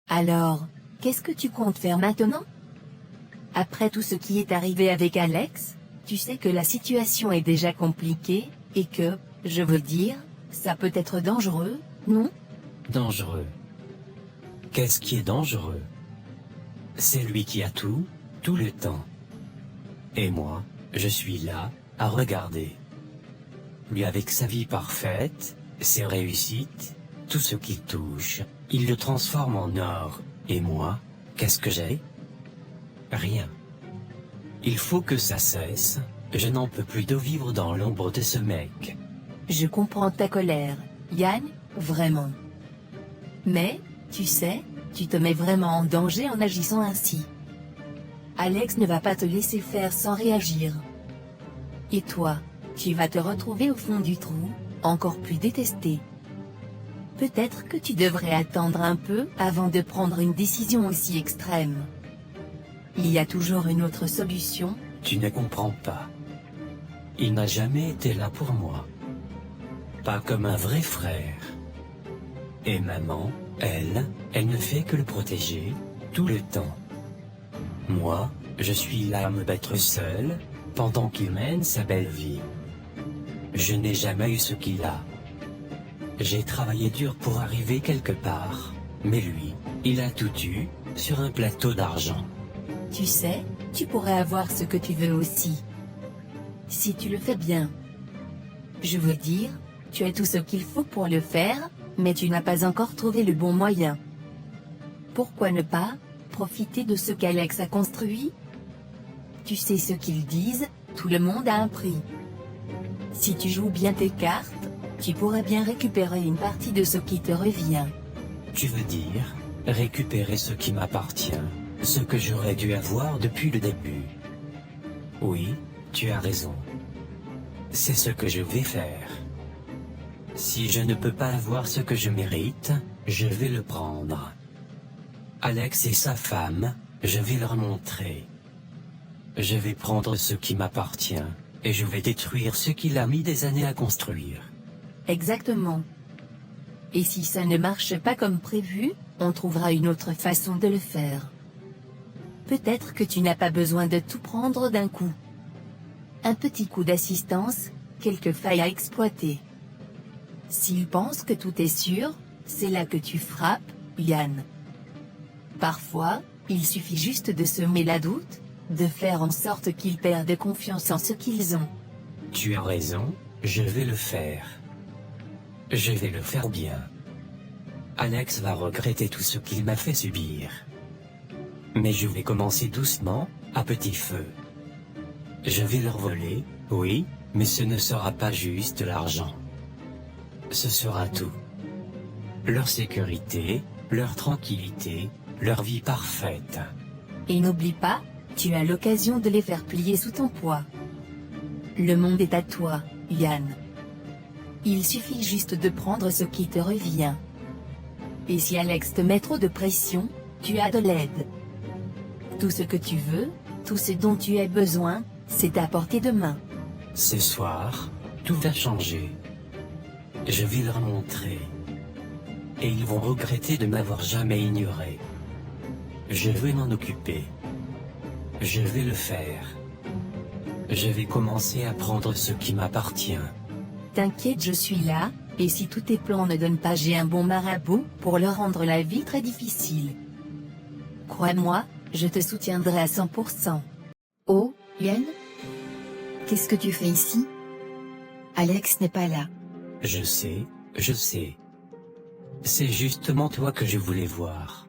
Alors, qu'est-ce que tu comptes faire maintenant? Après tout ce qui est arrivé avec Alex, tu sais que la situation est déjà compliquée, et que, je veux dire, ça peut être dangereux, non? Dangereux. Qu'est-ce qui est dangereux? C'est lui qui a tout le temps. Et moi, je suis là, à regarder. Lui avec sa vie parfaite, ses réussites, tout ce qu'il touche, il le transforme en or. Et moi, qu'est-ce que j'ai? Rien. Il faut que ça cesse, je n'en peux plus de vivre dans l'ombre de ce mec. Je comprends ta colère, Yann, vraiment. Mais, tu sais, tu te mets vraiment en danger en agissant ainsi. Alex ne va pas te laisser faire sans réagir. Et toi, tu vas te retrouver au fond du trou, encore plus détesté. Peut-être que tu devrais attendre un peu avant de prendre une décision aussi extrême. Il y a toujours une autre solution. Tu ne comprends pas. Il n'a jamais été là pour moi. Pas comme un vrai frère. Et maman, elle ne fait que le protéger, tout le temps. Moi, je suis là à me battre seul, pendant qu'il mène sa belle vie. Je n'ai jamais eu ce qu'il a. J'ai travaillé dur pour arriver quelque part, mais lui, il a tout eu, sur un plateau d'argent. Tu sais, tu pourrais avoir ce que tu veux aussi. Si tu le fais bien. Je veux dire, tu as tout ce qu'il faut pour le faire, mais tu n'as pas encore trouvé le bon moyen. Pourquoi ne pas profiter de ce qu'Alex a construit? Tu sais ce qu'ils disent, tout le monde a un prix. Si tu joues bien tes cartes, tu pourrais bien récupérer une partie de ce qui te revient. Tu veux dire, récupérer ce qui m'appartient, ce que j'aurais dû avoir depuis le début. Oui, tu as raison. C'est ce que je vais faire. Si je ne peux pas avoir ce que je mérite, je vais le prendre. Alex et sa femme, je vais leur montrer. Je vais prendre ce qui m'appartient, et je vais détruire ce qu'il a mis des années à construire. Exactement. Et si ça ne marche pas comme prévu, on trouvera une autre façon de le faire. Peut-être que tu n'as pas besoin de tout prendre d'un coup. Un petit coup d'assistance, quelques failles à exploiter. S'il pense que tout est sûr, c'est là que tu frappes, Yann. Parfois, il suffit juste de semer la doute, de faire en sorte qu'ils perdent confiance en ce qu'ils ont. Tu as raison, je vais le faire. Je vais le faire bien. Alex va regretter tout ce qu'il m'a fait subir. Mais je vais commencer doucement, à petit feu. Je vais leur voler, oui, mais ce ne sera pas juste l'argent. Ce sera tout. Leur sécurité, leur tranquillité, leur vie parfaite. Et n'oublie pas, tu as l'occasion de les faire plier sous ton poids. Le monde est à toi, Yann. Il suffit juste de prendre ce qui te revient. Et si Alex te met trop de pression, tu as de l'aide. Tout ce que tu veux, tout ce dont tu as besoin, c'est à portée de main. Ce soir, tout va changer. Je vais leur montrer. Et ils vont regretter de m'avoir jamais ignoré. Je vais m'en occuper. Je vais le faire. Je vais commencer à prendre ce qui m'appartient. T'inquiète, je suis là, et si tous tes plans ne donnent pas, j'ai un bon marabout pour leur rendre la vie très difficile. Crois-moi, je te soutiendrai à 100%. Oh, Yann? Qu'est-ce que tu fais ici? Alex n'est pas là. Je sais, je sais. C'est justement toi que je voulais voir.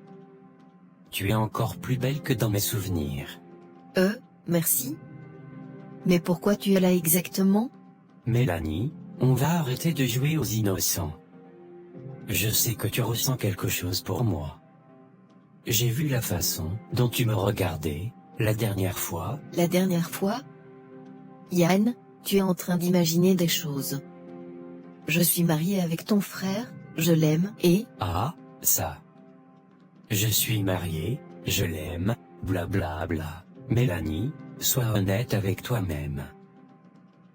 Tu es encore plus belle que dans mes souvenirs. Merci. Mais pourquoi tu es là exactement? Mélanie, on va arrêter de jouer aux innocents. Je sais que tu ressens quelque chose pour moi. J'ai vu la façon dont tu me regardais, la dernière fois. La dernière fois? Yann, tu es en train d'imaginer des choses. Je suis mariée avec ton frère, je l'aime, et... Ah, ça. Je suis marié, je l'aime, blablabla. Bla bla. Mélanie, sois honnête avec toi-même.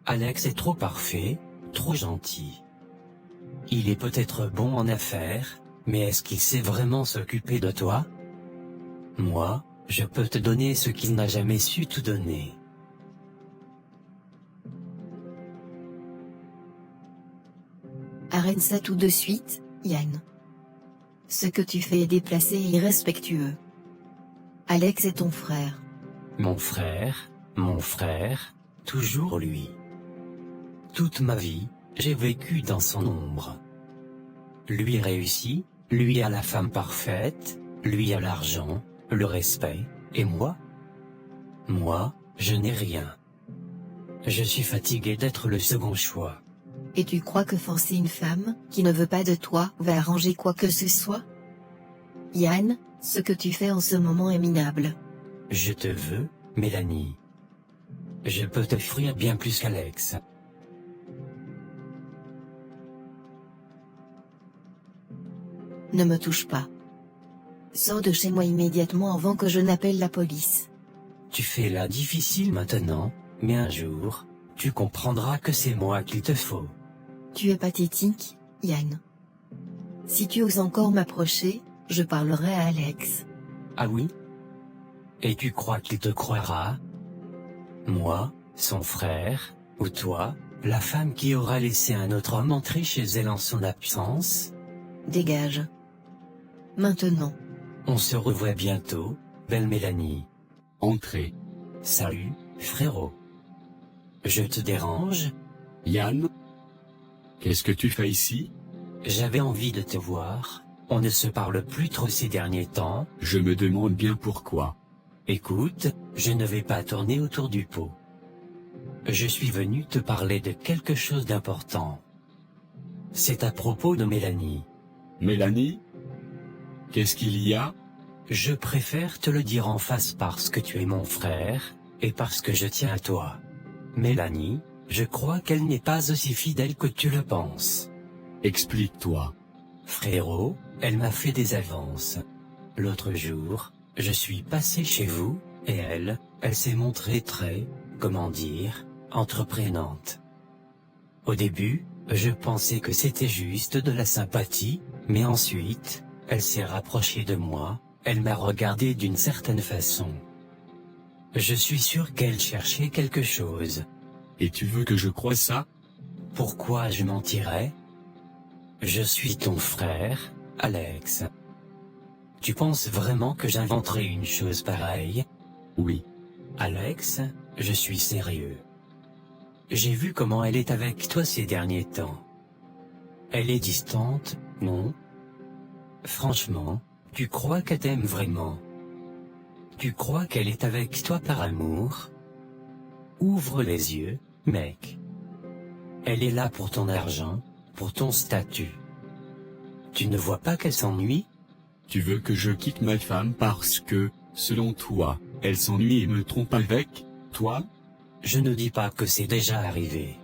Alex est trop parfait, trop gentil. Il est peut-être bon en affaires, Mais est-ce qu'il sait vraiment s'occuper de toi? Moi, je peux te donner ce qu'il n'a jamais su te donner. Arrête ça tout de suite, Yann. Ce que tu fais est déplacé et irrespectueux. Alex est ton frère. Mon frère, toujours lui. Toute ma vie, j'ai vécu dans son ombre. Lui réussit, lui a la femme parfaite, lui a l'argent, le respect, et moi? Moi, je n'ai rien. Je suis fatigué d'être le second choix. Et tu crois que forcer une femme, qui ne veut pas de toi, va arranger quoi que ce soit? Yann, ce que tu fais en ce moment est minable. Je te veux, Mélanie. Je peux t'offrir bien plus qu'Alex. Ne me touche pas. Sors de chez moi immédiatement avant que je n'appelle la police. Tu fais la difficile maintenant, mais un jour, tu comprendras que c'est moi qu'il te faut. Tu es pathétique, Yann. Si tu oses encore m'approcher, je parlerai à Alex. Ah oui? Et tu crois qu'il te croira? Moi, son frère, ou toi, la femme qui aura laissé un autre homme entrer chez elle en son absence? Dégage. Maintenant. On se revoit bientôt, belle Mélanie. Entrez. Salut, frérot. Je te dérange? Yann? Qu'est-ce que tu fais ici? J'avais envie de te voir, on ne se parle plus trop ces derniers temps. Je me demande bien pourquoi. Écoute, je ne vais pas tourner autour du pot. Je suis venu te parler de quelque chose d'important. C'est à propos de Mélanie. Mélanie? Qu'est-ce qu'il y a? Je préfère te le dire en face parce que tu es mon frère, et parce que je tiens à toi. Mélanie, je crois qu'elle n'est pas aussi fidèle que tu le penses. Explique-toi. Frérot, elle m'a fait des avances. L'autre jour, je suis passé chez vous, et elle s'est montrée très, comment dire, entreprenante. Au début, je pensais que c'était juste de la sympathie, mais ensuite, elle s'est rapprochée de moi, elle m'a regardé d'une certaine façon. Je suis sûr qu'elle cherchait quelque chose. Et tu veux que je croie ça? Pourquoi je mentirais? Je suis ton frère, Alex. Tu penses vraiment que j'inventerais une chose pareille? Oui. Alex, je suis sérieux. J'ai vu comment elle est avec toi ces derniers temps. Elle est distante, non? Franchement, tu crois qu'elle t'aime vraiment? Tu crois qu'elle est avec toi par amour? Ouvre les yeux, mec. Elle est là pour ton argent, pour ton statut. Tu ne vois pas qu'elle s'ennuie? Tu veux que je quitte ma femme parce que, selon toi, elle s'ennuie et me trompe avec toi? Je ne dis pas que c'est déjà arrivé.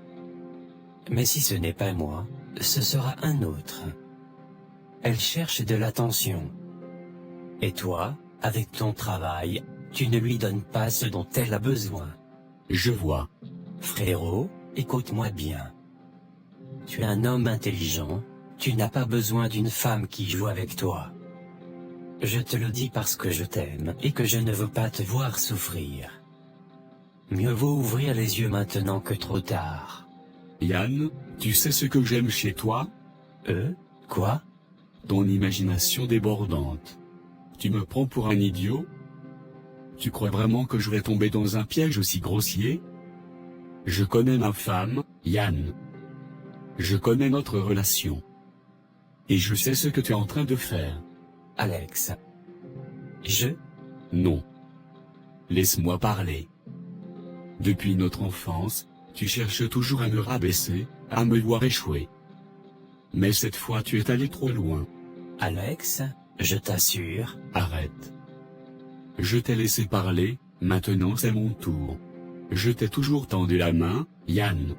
Mais si ce n'est pas moi, ce sera un autre. Elle cherche de l'attention. Et toi, avec ton travail, tu ne lui donnes pas ce dont elle a besoin. Je vois. Frérot, écoute-moi bien. Tu es un homme intelligent, tu n'as pas besoin d'une femme qui joue avec toi. Je te le dis parce que je t'aime et que je ne veux pas te voir souffrir. Mieux vaut ouvrir les yeux maintenant que trop tard. Yann, tu sais ce que j'aime chez toi? Quoi? Ton imagination débordante. Tu me prends pour un idiot? Tu crois vraiment que je vais tomber dans un piège aussi grossier? Je connais ma femme, Yann. Je connais notre relation. Et je sais ce que tu es en train de faire. Alex. Non. Laisse-moi parler. Depuis notre enfance, tu cherches toujours à me rabaisser, à me voir échouer. Mais cette fois tu es allé trop loin. Alex, je t'assure. Arrête. Je t'ai laissé parler, maintenant c'est mon tour. Je t'ai toujours tendu la main, Yann.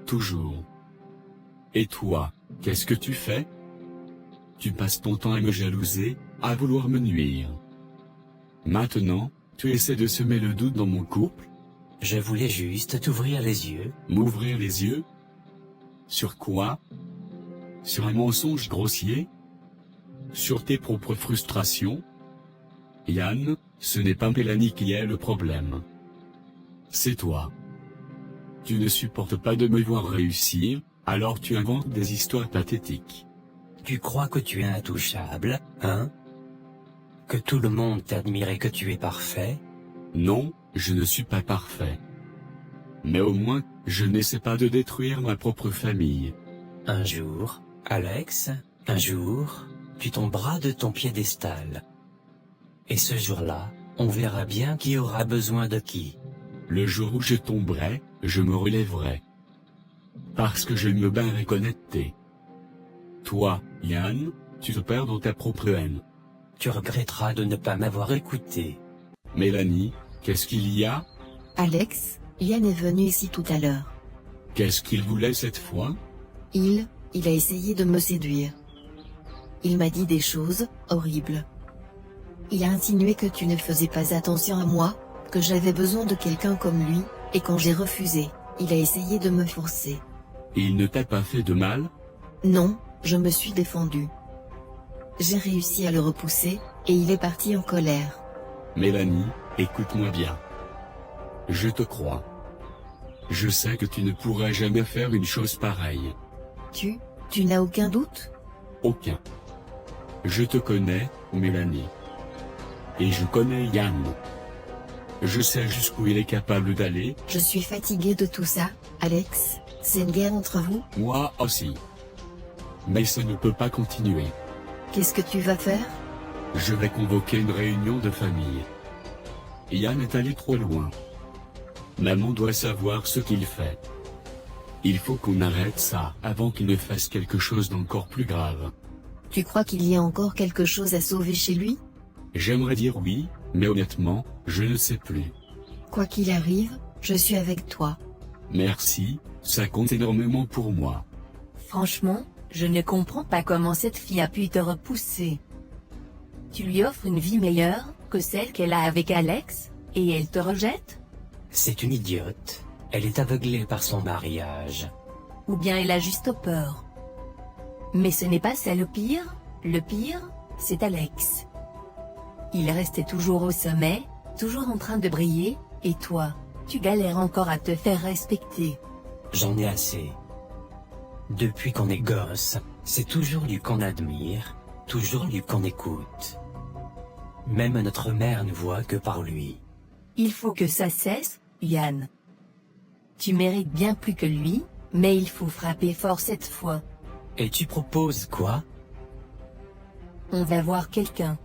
Toujours. Et toi, qu'est-ce que tu fais? Tu passes ton temps à me jalouser, à vouloir me nuire. Maintenant, tu essaies de semer le doute dans mon couple? Je voulais juste t'ouvrir les yeux. M'ouvrir les yeux? Sur quoi? Sur un mensonge grossier? sur tes propres frustrations. Yann, ce n'est pas Mélanie qui est le problème. C'est toi. Tu ne supportes pas de me voir réussir, alors tu inventes des histoires pathétiques. Tu crois que tu es intouchable, hein? Que tout le monde t'admire et que tu es parfait? Non, je ne suis pas parfait. Mais au moins, je n'essaie pas de détruire ma propre famille. Un jour, Alex, un jour, tu tomberas de ton piédestal. Et ce jour-là, on verra bien qui aura besoin de qui. Le jour où je tomberai, je me relèverai. Parce que je me bats avec honnêteté. Toi, Yann, tu te perds dans ta propre haine. Tu regretteras de ne pas m'avoir écouté. Mélanie, qu'est-ce qu'il y a? Alex, Yann est venu ici tout à l'heure. Qu'est-ce qu'il voulait cette fois? Il a essayé de me séduire. Il m'a dit des choses horribles. Il a insinué que tu ne faisais pas attention à moi, que j'avais besoin de quelqu'un comme lui, et quand j'ai refusé, il a essayé de me forcer. Il ne t'a pas fait de mal? Non, je me suis défendue. J'ai réussi à le repousser, et il est parti en colère. Mélanie, écoute-moi bien. Je te crois. Je sais que tu ne pourrais jamais faire une chose pareille. Tu n'as aucun doute? Aucun. Je te connais, Mélanie. Et je connais Yann. Je sais jusqu'où il est capable d'aller. Je suis fatiguée de tout ça, Alex. C'est une guerre entre vous? Moi aussi. Mais ça ne peut pas continuer. Qu'est-ce que tu vas faire? Je vais convoquer une réunion de famille. Yann est allé trop loin. Maman doit savoir ce qu'il fait. Il faut qu'on arrête ça avant qu'il ne fasse quelque chose d'encore plus grave. Tu crois qu'il y a encore quelque chose à sauver chez lui? J'aimerais dire oui, mais honnêtement, je ne sais plus. Quoi qu'il arrive, je suis avec toi. Merci, ça compte énormément pour moi. Franchement, je ne comprends pas comment cette fille a pu te repousser. Tu lui offres une vie meilleure que celle qu'elle a avec Alex, et elle te rejette? C'est une idiote. Elle est aveuglée par son mariage. Ou bien elle a juste peur. Mais ce n'est pas ça le pire, c'est Alex. Il restait toujours au sommet, toujours en train de briller, et toi, tu galères encore à te faire respecter. J'en ai assez. Depuis qu'on est gosse, c'est toujours lui qu'on admire, toujours lui qu'on écoute. Même notre mère ne voit que par lui. Il faut que ça cesse, Yann. Tu mérites bien plus que lui, mais il faut frapper fort cette fois. Et tu proposes quoi? On va voir quelqu'un.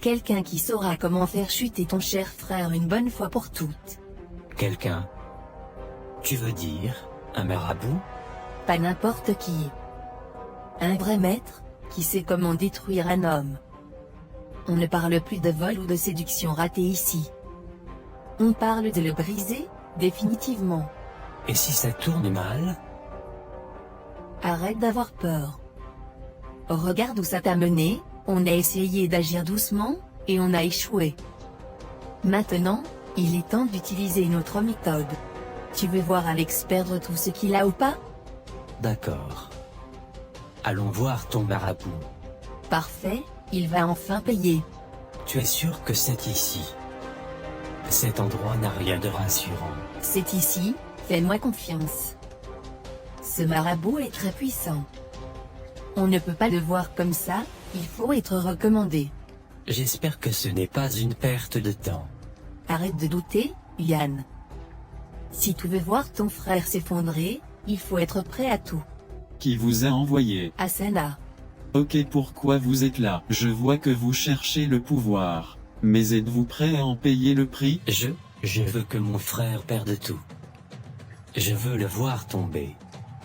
Quelqu'un qui saura comment faire chuter ton cher frère une bonne fois pour toutes. Quelqu'un? Tu veux dire, un marabout? Pas n'importe qui. Un vrai maître, qui sait comment détruire un homme. On ne parle plus de vol ou de séduction ratée ici. On parle de le briser, définitivement. Et si ça tourne mal? Arrête d'avoir peur. Regarde où ça t'a mené, on a essayé d'agir doucement, et on a échoué. Maintenant, il est temps d'utiliser une autre méthode. Tu veux voir Alex perdre tout ce qu'il a ou pas? D'accord. Allons voir ton marabout. Parfait, il va enfin payer. Tu es sûr que c'est ici? Cet endroit n'a rien de rassurant. C'est ici, fais-moi confiance. Ce marabout est très puissant. On ne peut pas le voir comme ça, il faut être recommandé. J'espère que ce n'est pas une perte de temps. Arrête de douter, Yann. Si tu veux voir ton frère s'effondrer, il faut être prêt à tout. Qui vous a envoyé? Asana. Ok, pourquoi vous êtes là? Je vois que vous cherchez le pouvoir. Mais êtes-vous prêt à en payer le prix? Je veux que mon frère perde tout. Je veux le voir tomber.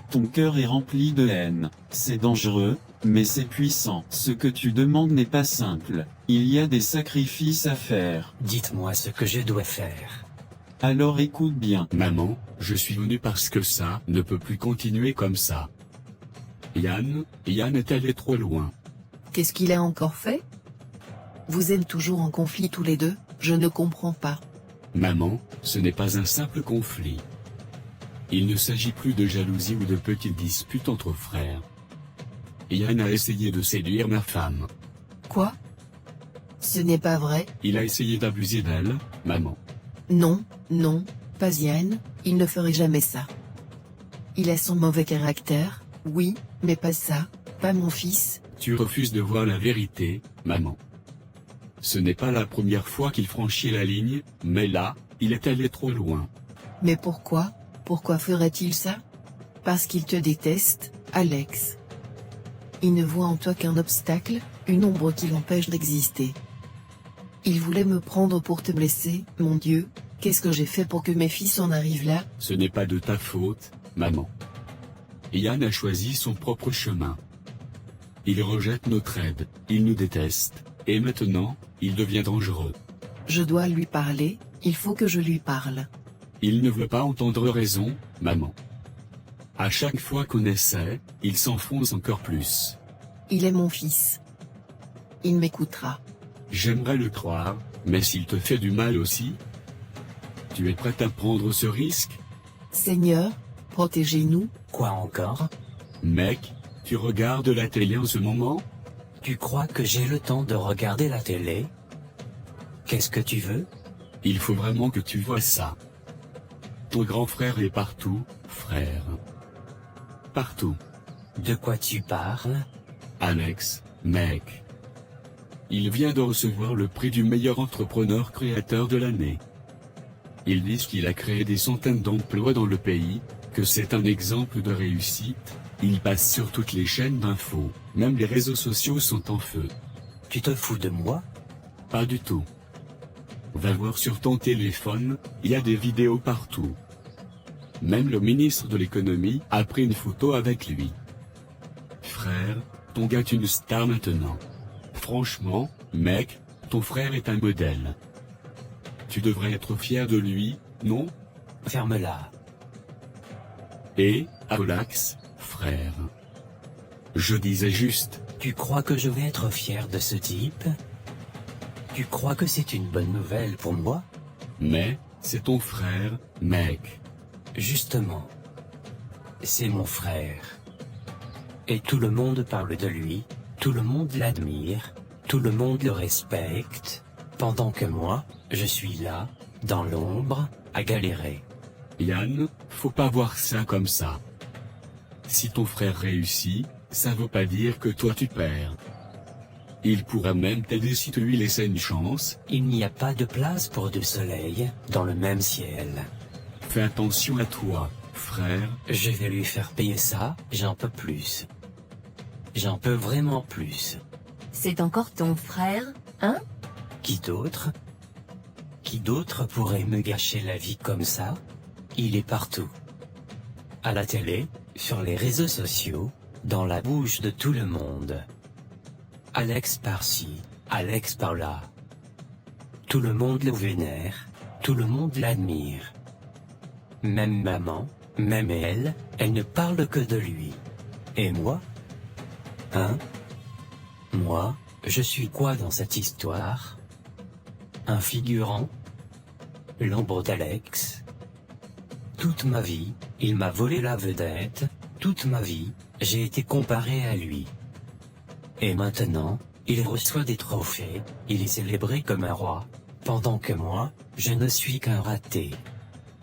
Ton cœur est rempli de haine. C'est dangereux, mais c'est puissant. Ce que tu demandes n'est pas simple. Il y a des sacrifices à faire. Dites-moi ce que je dois faire. Alors écoute bien. Maman, je suis venu parce que ça ne peut plus continuer comme ça. Yann est allé trop loin. Qu'est-ce qu'il a encore fait? Vous êtes toujours en conflit tous les deux, je ne comprends pas. Maman, ce n'est pas un simple conflit. Il ne s'agit plus de jalousie ou de petites disputes entre frères. Yann a essayé de séduire ma femme. Quoi? Ce n'est pas vrai? Il a essayé d'abuser d'elle, maman. Non, non, pas Yann, il ne ferait jamais ça. Il a son mauvais caractère, oui, mais pas ça, pas mon fils. Tu refuses de voir la vérité, maman. Ce n'est pas la première fois qu'il franchit la ligne, mais là, il est allé trop loin. Mais pourquoi? Pourquoi ferait-il ça? Parce qu'il te déteste, Alex. Il ne voit en toi qu'un obstacle, une ombre qui l'empêche d'exister. Il voulait me prendre pour te blesser, mon Dieu, qu'est-ce que j'ai fait pour que mes fils en arrivent là? Ce n'est pas de ta faute, maman. Yann a choisi son propre chemin. Il rejette notre aide, il nous déteste, et maintenant, il devient dangereux. Je dois lui parler, il faut que je lui parle. Il ne veut pas entendre raison, maman. À chaque fois qu'on essaie, il s'enfonce encore plus. Il est mon fils. Il m'écoutera. J'aimerais le croire, mais s'il te fait du mal aussi? Tu es prêt à prendre ce risque? Seigneur, protégez-nous. Quoi encore? Mec, tu regardes la télé en ce moment? Tu crois que j'ai le temps de regarder la télé? Qu'est-ce que tu veux? Il faut vraiment que tu vois ça. Ton grand frère est partout, frère. Partout. De quoi tu parles? Alex, mec. Il vient de recevoir le prix du meilleur entrepreneur créateur de l'année. Ils disent qu'il a créé des centaines d'emplois dans le pays, que c'est un exemple de réussite. Il passe sur toutes les chaînes d'infos, même les réseaux sociaux sont en feu. Tu te fous de moi? Pas du tout. Va voir sur ton téléphone, il y a des vidéos partout. Même le ministre de l'économie a pris une photo avec lui. Frère, ton gars est une star maintenant. Franchement, mec, ton frère est un modèle. Tu devrais être fier de lui, non? Ferme-la. Et, relax, frère. Je disais juste. Tu crois que je vais être fier de ce type? Tu crois que c'est une bonne nouvelle pour moi? Mais, c'est ton frère, mec. Justement. C'est mon frère. Et tout le monde parle de lui, tout le monde l'admire, tout le monde le respecte, pendant que moi, je suis là, dans l'ombre, à galérer. Yann, faut pas voir ça comme ça. Si ton frère réussit, ça veut pas dire que toi tu perds. Il pourra même t'aider si tu lui laissais une chance. Il n'y a pas de place pour deux soleils, dans le même ciel. Fais attention à toi, frère. Je vais lui faire payer ça, j'en peux plus. J'en peux vraiment plus. C'est encore ton frère, hein? Qui d'autre? Qui d'autre pourrait me gâcher la vie comme ça? Il est partout. À la télé, sur les réseaux sociaux, dans la bouche de tout le monde. Alex par-ci, Alex par-là. Tout le monde le vénère, tout le monde l'admire. Même maman, même elle ne parle que de lui. Et moi? Hein? Moi, je suis quoi dans cette histoire? Un figurant? L'ombre d'Alex? Toute ma vie, il m'a volé la vedette, toute ma vie, j'ai été comparé à lui. Et maintenant, il reçoit des trophées, il est célébré comme un roi, pendant que moi, je ne suis qu'un raté.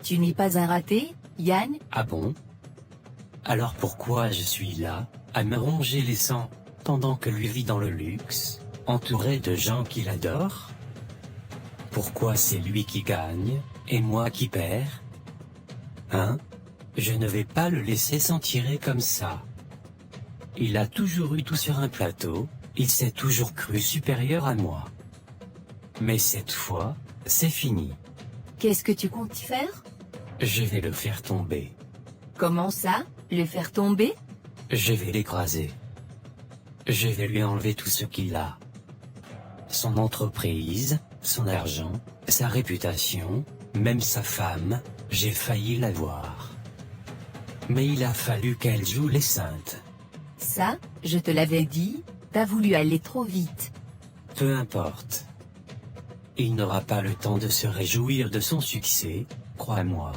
Tu n'es pas un raté, Yann? Ah bon? Alors pourquoi je suis là, à me ronger les sangs, pendant que lui vit dans le luxe, entouré de gens qu'il adore? Pourquoi c'est lui qui gagne, et moi qui perds? Hein? Je ne vais pas le laisser s'en tirer comme ça. Il a toujours eu tout sur un plateau, il s'est toujours cru supérieur à moi. Mais cette fois, c'est fini. Qu'est-ce que tu comptes faire? Je vais le faire tomber. Comment ça? Le faire tomber? Je vais l'écraser. Je vais lui enlever tout ce qu'il a. Son entreprise, son argent, sa réputation, même sa femme, j'ai failli l'avoir. Mais il a fallu qu'elle joue les saintes. Ça, je te l'avais dit, t'as voulu aller trop vite. Peu importe. Il n'aura pas le temps de se réjouir de son succès, crois-moi.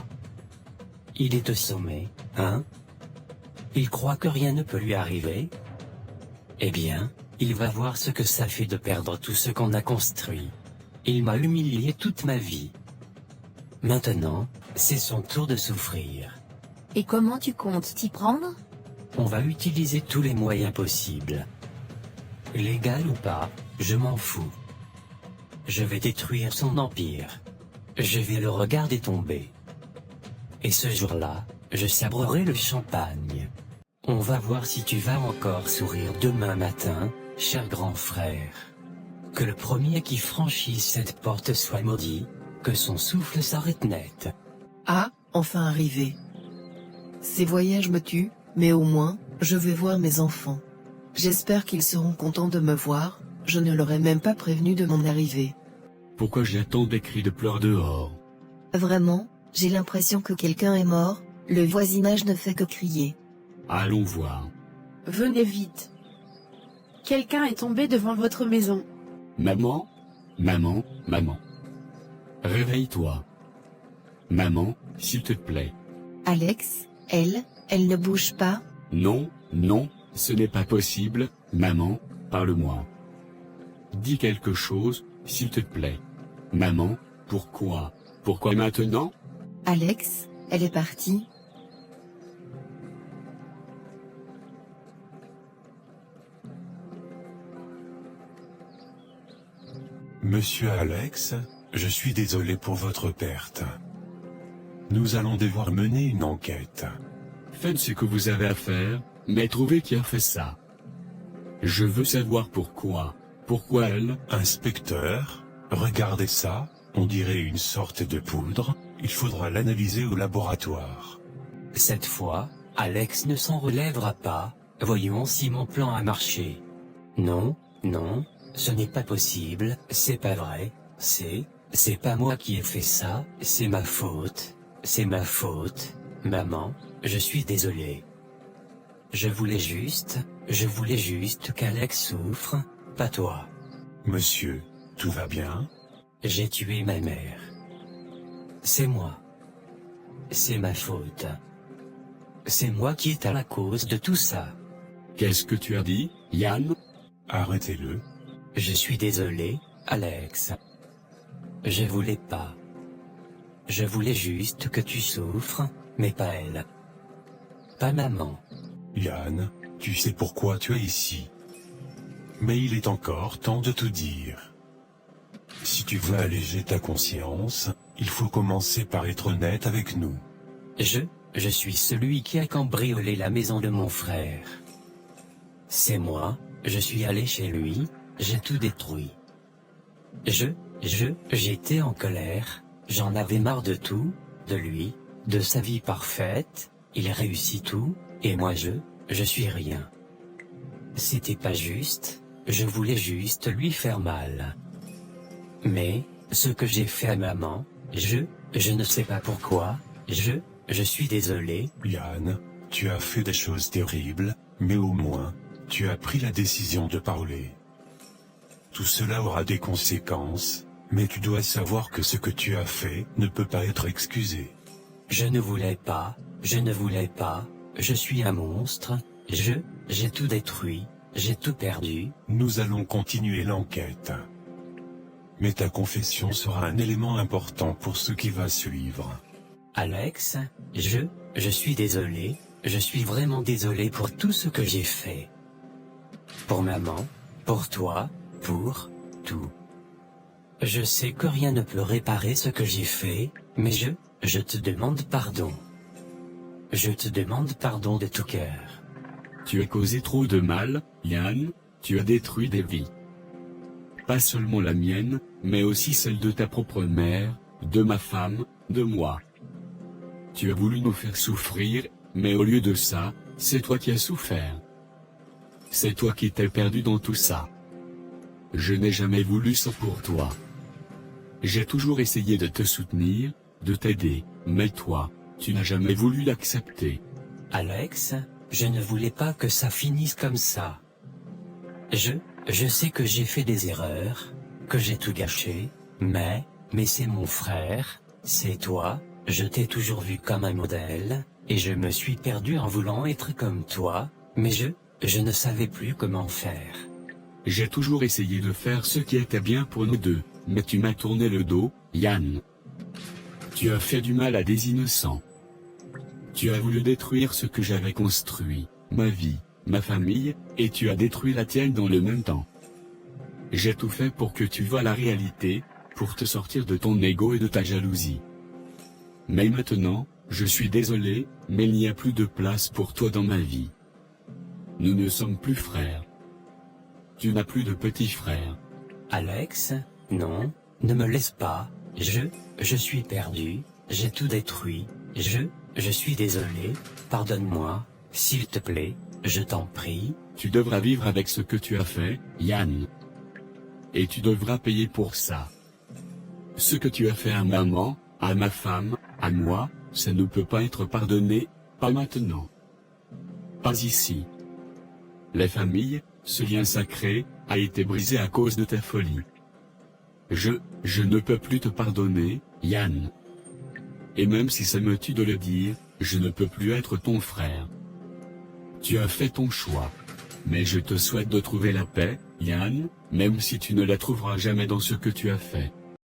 Il est au sommet, hein? Il croit que rien ne peut lui arriver? Eh bien, il va voir ce que ça fait de perdre tout ce qu'on a construit. Il m'a humilié toute ma vie. Maintenant, c'est son tour de souffrir. Et comment tu comptes t'y prendre? On va utiliser tous les moyens possibles. Légal ou pas, je m'en fous. Je vais détruire son empire. Je vais le regarder tomber. Et ce jour-là, je sabrerai le champagne. On va voir si tu vas encore sourire demain matin, cher grand frère. Que le premier qui franchisse cette porte soit maudit, que son souffle s'arrête net. Ah, enfin arrivé. Ces voyages me tuent, mais au moins, je vais voir mes enfants. J'espère qu'ils seront contents de me voir, je ne leur ai même pas prévenu de mon arrivée. Pourquoi j'attends des cris de pleurs dehors? Vraiment, j'ai l'impression que quelqu'un est mort, le voisinage ne fait que crier. Allons voir. Venez vite. Quelqu'un est tombé devant votre maison. Maman? Maman, maman. Réveille-toi. Maman, s'il te plaît. Alex, elle ne bouge pas? Non, non, ce n'est pas possible, maman, parle-moi. Dis quelque chose, s'il te plaît. Maman, pourquoi? Pourquoi maintenant? Alex, elle est partie. Monsieur Alex, je suis désolé pour votre perte. Nous allons devoir mener une enquête. Faites ce que vous avez à faire, mais trouvez qui a fait ça. Je veux savoir pourquoi. Pourquoi elle? Inspecteur, regardez ça, on dirait une sorte de poudre, il faudra l'analyser au laboratoire. Cette fois, Alex ne s'en relèvera pas, voyons si mon plan a marché. Non, non, ce n'est pas possible, c'est pas vrai, c'est pas moi qui ai fait ça, c'est ma faute, maman, je suis désolé. Je voulais juste qu'Alex souffre, pas toi. Monsieur, tout va bien? J'ai tué ma mère. C'est moi. C'est ma faute. C'est moi qui est à la cause de tout ça. Qu'est-ce que tu as dit, Yann? Arrêtez-le. Je suis désolé, Alex. Je voulais pas. Je voulais juste que tu souffres, mais pas elle. Pas maman. Yann, tu sais pourquoi tu es ici. Mais il est encore temps de tout dire. Si tu veux alléger ta conscience, il faut commencer par être honnête avec nous. Je suis celui qui a cambriolé la maison de mon frère. C'est moi, je suis allé chez lui, j'ai tout détruit. J'étais en colère, j'en avais marre de tout, de lui, de sa vie parfaite, il réussit tout, et moi je suis rien. C'était pas juste, je voulais juste lui faire mal. Mais, ce que j'ai fait à maman, je ne sais pas pourquoi, je suis désolé. Yann, tu as fait des choses terribles, mais au moins, tu as pris la décision de parler. Tout cela aura des conséquences, mais tu dois savoir que ce que tu as fait ne peut pas être excusé. Je ne voulais pas, je suis un monstre, j'ai tout détruit, j'ai tout perdu. Nous allons continuer l'enquête. Mais ta confession sera un élément important pour ce qui va suivre. Alex, je suis désolé, je suis vraiment désolé pour tout ce que j'ai fait. Pour maman, pour toi, pour tout. Je sais que rien ne peut réparer ce que j'ai fait, mais je te demande pardon. Je te demande pardon de tout cœur. Tu as causé trop de mal, Yann, tu as détruit des vies. Pas seulement la mienne, mais aussi celle de ta propre mère, de ma femme, de moi. Tu as voulu nous faire souffrir, mais au lieu de ça, c'est toi qui as souffert. C'est toi qui t'es perdu dans tout ça. Je n'ai jamais voulu ça pour toi. J'ai toujours essayé de te soutenir, de t'aider, mais toi, tu n'as jamais voulu l'accepter. Alex, je ne voulais pas que ça finisse comme ça. Je sais que j'ai fait des erreurs, que j'ai tout gâché, mais c'est mon frère, c'est toi, je t'ai toujours vu comme un modèle, et je me suis perdu en voulant être comme toi, mais je ne savais plus comment faire. J'ai toujours essayé de faire ce qui était bien pour nous deux, mais tu m'as tourné le dos, Yann. Tu as fait du mal à des innocents. Tu as voulu détruire ce que j'avais construit, ma vie, ma famille, et tu as détruit la tienne dans le même temps. J'ai tout fait pour que tu vois la réalité, pour te sortir de ton ego et de ta jalousie. Mais maintenant, je suis désolé, mais il n'y a plus de place pour toi dans ma vie. Nous ne sommes plus frères. Tu n'as plus de petit frère. Alex, non, ne me laisse pas. Je suis perdu, j'ai tout détruit. Je suis désolé, pardonne-moi, s'il te plaît, je t'en prie. Tu devras vivre avec ce que tu as fait, Yann. Et tu devras payer pour ça. Ce que tu as fait à maman, à ma femme, à moi, ça ne peut pas être pardonné, pas maintenant. Pas ici. Les familles, ce lien sacré, a été brisé à cause de ta folie. Je ne peux plus te pardonner, Yann. Et même si ça me tue de le dire, je ne peux plus être ton frère. Tu as fait ton choix. Mais je te souhaite de trouver la paix, Yann, même si tu ne la trouveras jamais dans ce que tu as fait.